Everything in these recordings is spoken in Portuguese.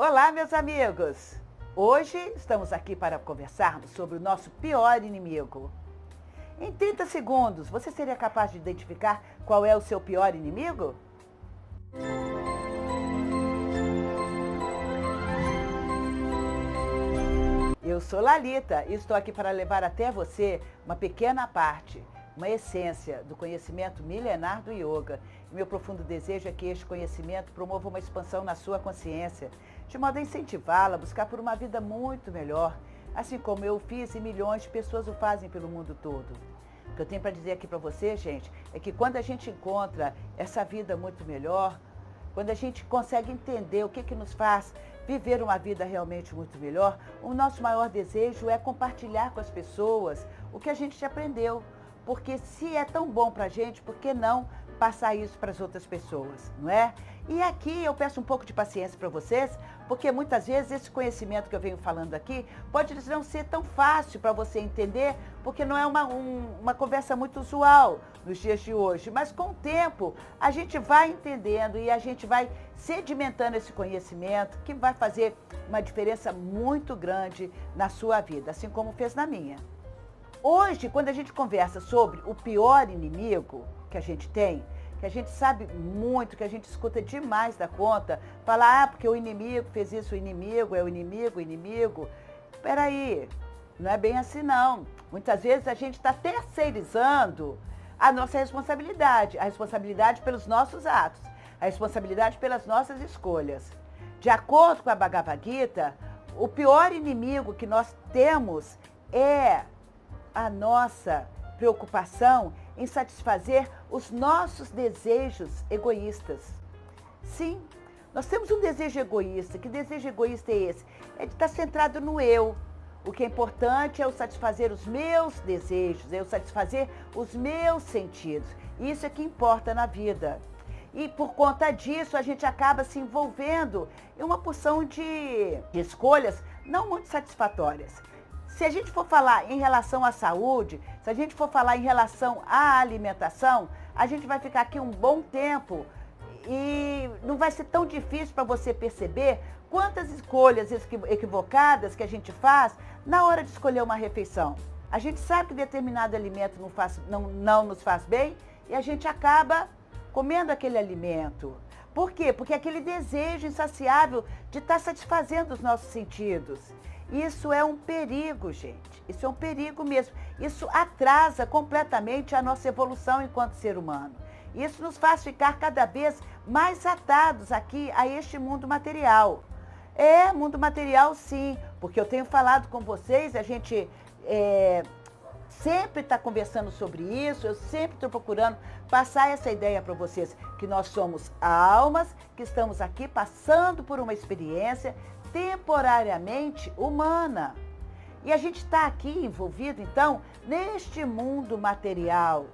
Olá, meus amigos! Hoje estamos aqui para conversarmos sobre o nosso pior inimigo. Em 30 segundos, você seria capaz de identificar qual é o seu pior inimigo? Eu sou Lalita e estou aqui para levar até você uma pequena parte, uma essência do conhecimento milenar do yoga. Meu profundo desejo é que este conhecimento promova uma expansão na sua consciência, de modo a incentivá-la a buscar por uma vida muito melhor, assim como eu fiz e milhões de pessoas o fazem pelo mundo todo. O que eu tenho para dizer aqui para você, gente, é que quando a gente encontra essa vida muito melhor, quando a gente consegue entender o que nos faz viver uma vida realmente muito melhor, o nosso maior desejo é compartilhar com as pessoas o que a gente aprendeu. Porque se é tão bom para a gente, por que não passar isso para as outras pessoas, não é? E aqui eu peço um pouco de paciência para vocês, porque muitas vezes esse conhecimento que eu venho falando aqui pode não ser tão fácil para você entender, porque não é uma conversa muito usual nos dias de hoje. Mas com o tempo a gente vai entendendo e a gente vai sedimentando esse conhecimento que vai fazer uma diferença muito grande na sua vida, assim como fez na minha. Hoje, quando a gente conversa sobre o pior inimigo que a gente tem, que a gente sabe muito, que a gente escuta demais da conta, falar, porque o inimigo fez isso, o inimigo é o inimigo, o inimigo. Peraí, não é bem assim não. Muitas vezes a gente está terceirizando a nossa responsabilidade, a responsabilidade pelos nossos atos, a responsabilidade pelas nossas escolhas. De acordo com a Bhagavad Gita, o pior inimigo que nós temos é a nossa preocupação em satisfazer os nossos desejos egoístas. Sim, nós temos um desejo egoísta. Que desejo egoísta é esse? É de estar centrado no eu. O que é importante é eu satisfazer os meus desejos, é eu satisfazer os meus sentidos. Isso é que importa na vida. E por conta disso, a gente acaba se envolvendo em uma porção de escolhas não muito satisfatórias. Se a gente for falar em relação à saúde, se a gente for falar em relação à alimentação, a gente vai ficar aqui um bom tempo e não vai ser tão difícil para você perceber quantas escolhas equivocadas que a gente faz na hora de escolher uma refeição. A gente sabe que determinado alimento não nos faz bem e a gente acaba comendo aquele alimento. Por quê? Porque aquele desejo insaciável de estar satisfazendo os nossos sentidos. Isso é um perigo, gente. Isso é um perigo mesmo. Isso atrasa completamente a nossa evolução enquanto ser humano. Isso nos faz ficar cada vez mais atados aqui a este mundo material. É, mundo material sim, porque eu tenho falado com vocês, a gente sempre está conversando sobre isso, eu sempre estou procurando passar essa ideia para vocês, que nós somos almas, que estamos aqui passando por uma experiência temporariamente humana. E a gente está aqui envolvido, então, neste mundo material.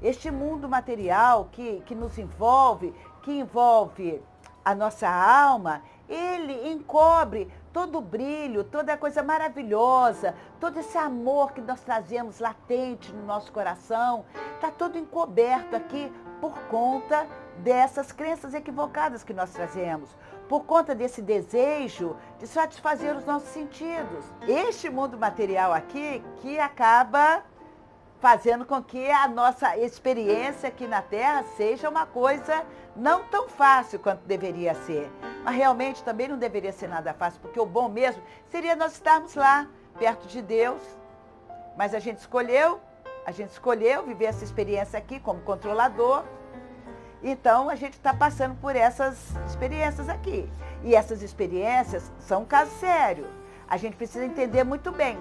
Este mundo material que nos envolve, que envolve a nossa alma, ele encobre todo o brilho, toda a coisa maravilhosa, todo esse amor que nós trazemos latente no nosso coração, está todo encoberto aqui por conta dessas crenças equivocadas que nós trazemos, por conta desse desejo de satisfazer os nossos sentidos. Este mundo material aqui que acaba fazendo com que a nossa experiência aqui na Terra seja uma coisa não tão fácil quanto deveria ser. Mas realmente também não deveria ser nada fácil, porque o bom mesmo seria nós estarmos lá, perto de Deus. Mas a gente escolheu viver essa experiência aqui como controlador. Então, a gente está passando por essas experiências aqui. E essas experiências são um caso sério. A gente precisa entender muito bem.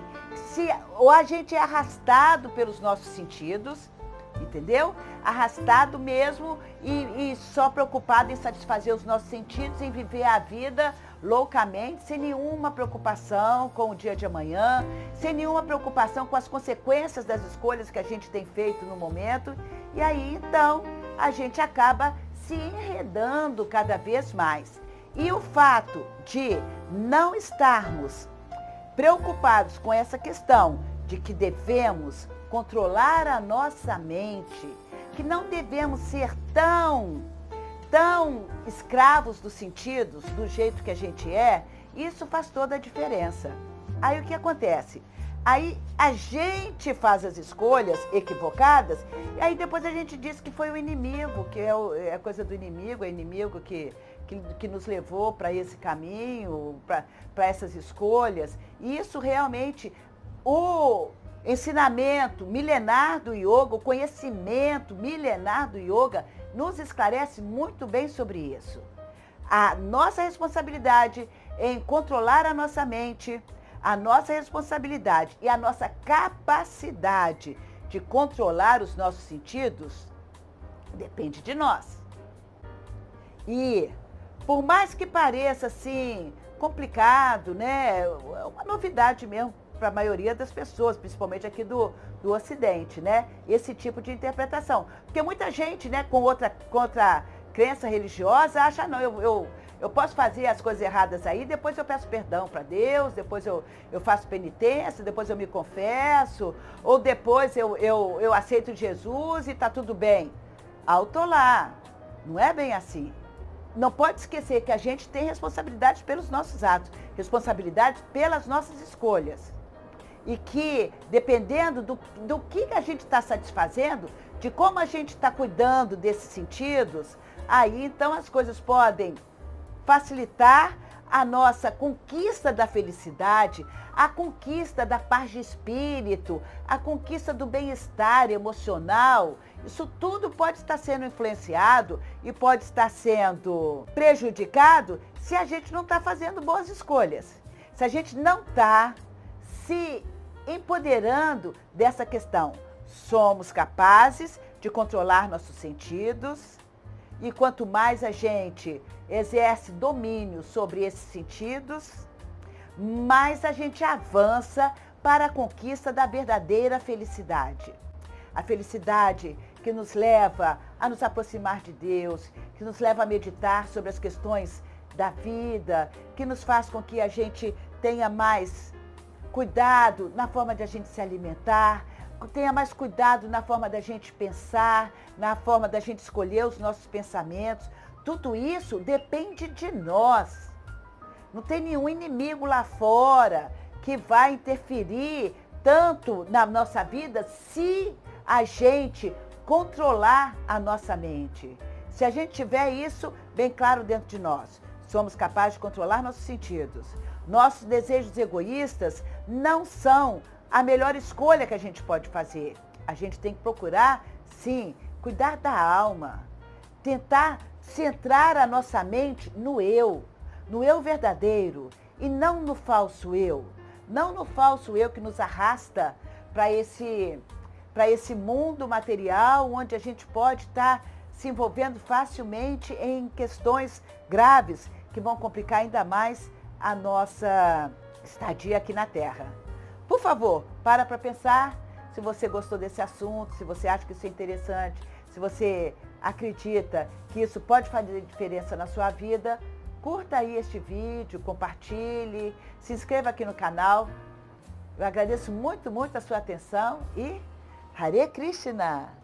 Ou a gente é arrastado pelos nossos sentidos, entendeu? Arrastado mesmo e só preocupado em satisfazer os nossos sentidos, em viver a vida loucamente, sem nenhuma preocupação com o dia de amanhã, sem nenhuma preocupação com as consequências das escolhas que a gente tem feito no momento. E aí, então, a gente acaba se enredando cada vez mais. E o fato de não estarmos preocupados com essa questão de que devemos controlar a nossa mente, que não devemos ser tão escravos dos sentidos, do jeito que a gente é, isso faz toda a diferença. Aí o que acontece? Aí a gente faz as escolhas equivocadas, e aí depois a gente diz que foi o inimigo, que é a coisa do inimigo, é o inimigo que nos levou para esse caminho, para essas escolhas. E isso realmente, o ensinamento milenar do yoga, o conhecimento milenar do yoga, nos esclarece muito bem sobre isso. A nossa responsabilidade em controlar a nossa mente, a nossa responsabilidade e a nossa capacidade de controlar os nossos sentidos depende de nós. E por mais que pareça assim complicado, né, é uma novidade mesmo para a maioria das pessoas, principalmente aqui do Ocidente, né, esse tipo de interpretação. Porque muita gente, né, com outra crença religiosa acha, não, eu posso fazer as coisas erradas aí, depois eu peço perdão para Deus, depois eu faço penitência, depois eu me confesso, ou depois eu aceito Jesus e está tudo bem. Alto lá, não é bem assim. Não pode esquecer que a gente tem responsabilidade pelos nossos atos, responsabilidade pelas nossas escolhas. E que, dependendo do que a gente está satisfazendo, de como a gente está cuidando desses sentidos, aí então as coisas podem facilitar a nossa conquista da felicidade, a conquista da paz de espírito, a conquista do bem-estar emocional. Isso tudo pode estar sendo influenciado e pode estar sendo prejudicado se a gente não está fazendo boas escolhas. Se a gente não está se empoderando dessa questão. Somos capazes de controlar nossos sentidos e quanto mais a gente exerce domínio sobre esses sentidos, mais a gente avança para a conquista da verdadeira felicidade. A felicidade que nos leva a nos aproximar de Deus, que nos leva a meditar sobre as questões da vida, que nos faz com que a gente tenha mais cuidado na forma de a gente se alimentar, tenha mais cuidado na forma da gente pensar, na forma da gente escolher os nossos pensamentos. Tudo isso depende de nós. Não tem nenhum inimigo lá fora que vai interferir tanto na nossa vida se a gente controlar a nossa mente. Se a gente tiver isso bem claro dentro de nós, somos capazes de controlar nossos sentidos. Nossos desejos egoístas não são a melhor escolha que a gente pode fazer. A gente tem que procurar, sim, cuidar da alma, tentar centrar a nossa mente no eu verdadeiro e não no falso eu. Não no falso eu que nos arrasta para esse mundo material onde a gente pode estar se envolvendo facilmente em questões graves que vão complicar ainda mais a nossa estadia aqui na Terra. Por favor, para pensar se você gostou desse assunto, se você acha que isso é interessante, se você acredita que isso pode fazer diferença na sua vida, curta aí este vídeo, compartilhe, se inscreva aqui no canal. Eu agradeço muito, muito a sua atenção e Hare Krishna!